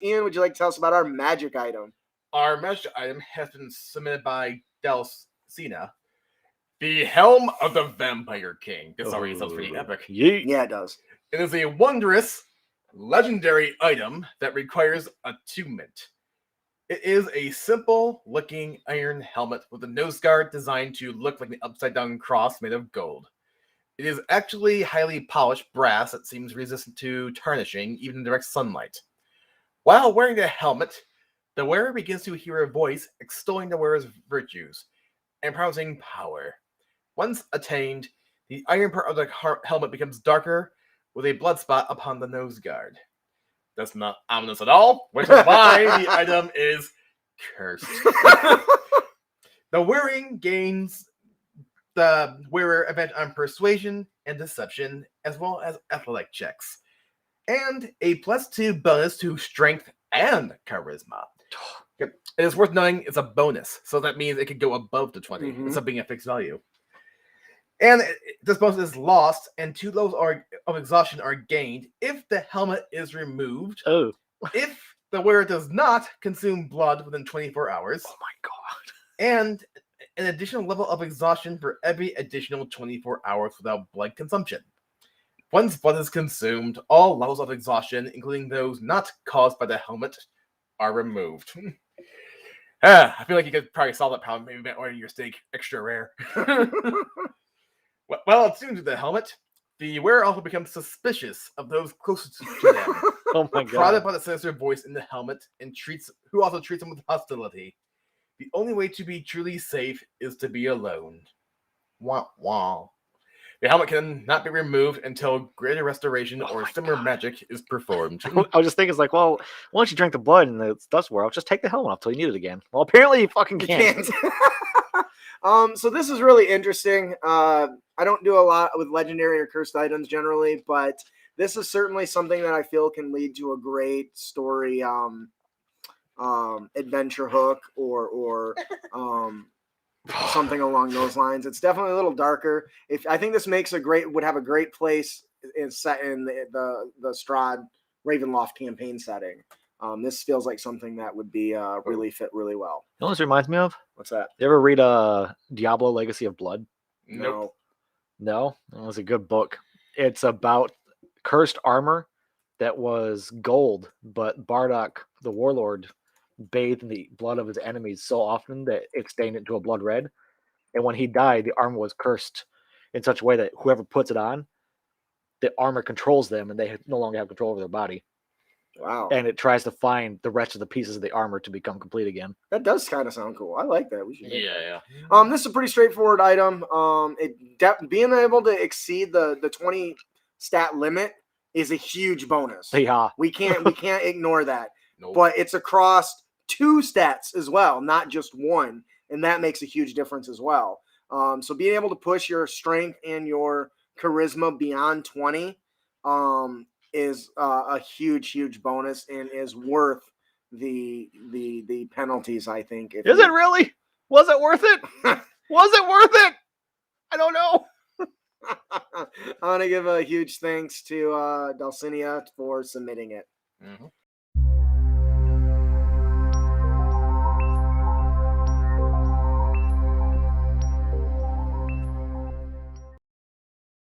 Ian, would you like to tell us about our magic item? Our magic item has been submitted by Dalcinea. The Helm of the Vampire King. This already sounds pretty epic. Yeah, it does. It is a wondrous, legendary item that requires attunement. It is a simple-looking iron helmet with a nose guard designed to look like an upside-down cross made of gold. It is actually highly polished brass that seems resistant to tarnishing, even in direct sunlight. While wearing the helmet, the wearer begins to hear a voice extolling the wearer's virtues and promising power. Once attained, the iron part of the helmet becomes darker, with a blood spot upon the nose guard. That's not ominous at all, which is why the item is cursed. The wearing gains the wearer advantage on persuasion and deception, as well as athletic checks, and a +2 bonus to strength and charisma. It is worth noting it's a bonus, so that means it could go above the 20 instead of being a fixed value. And this bonus is lost, and 2 levels of exhaustion are gained if the helmet is removed. Oh. If the wearer does not consume blood within 24 hours. Oh my god. And an additional level of exhaustion for every additional 24 hours without blood consumption. Once blood is consumed, all levels of exhaustion, including those not caused by the helmet, are removed. I feel like you could probably solve that problem maybe by ordering your steak extra rare. While attuned to the helmet, the wearer also becomes suspicious of those closest to them. Oh my god. Prodded by the sinister voice in the helmet, and who also treats them with hostility. The only way to be truly safe is to be alone. Wah wah. The helmet can not be removed until greater restoration or similar magic is performed. I was just thinking, it's like, well, once you drink the blood and the dust wear off, just take the helmet off till you need it again. Well, apparently you fucking can't. So this is really interesting. I don't do a lot with legendary or cursed items generally, but this is certainly something that I feel can lead to a great story adventure hook or something along those lines. It's definitely a little darker. I think this would have a great place set in the Strahd Ravenloft campaign setting. This feels like something that would be really fit really well. You know what this reminds me of? What's that? You ever read Diablo Legacy of Blood? Nope. No? It was a good book. It's about cursed armor that was gold, but Bardock, the warlord, bathed in the blood of his enemies so often that it stained it into a blood red. And when he died, the armor was cursed in such a way that whoever puts it on, the armor controls them and they no longer have control over their body. Wow. And it tries to find the rest of the pieces of the armor to become complete again. That does kind of sound cool. I like that. We should. Yeah. This is a pretty straightforward item. Being able to exceed the 20 stat limit is a huge bonus. Yeah. We can't ignore that. Nope. But it's across 2 stats as well, not just 1, and that makes a huge difference as well. So being able to push your strength and your charisma beyond 20 is a huge bonus and is worth the penalties, I think. Is it really? Was it worth it? Was it worth it? I don't know. I want to give a huge thanks to Dalcinea for submitting it. Mm-hmm.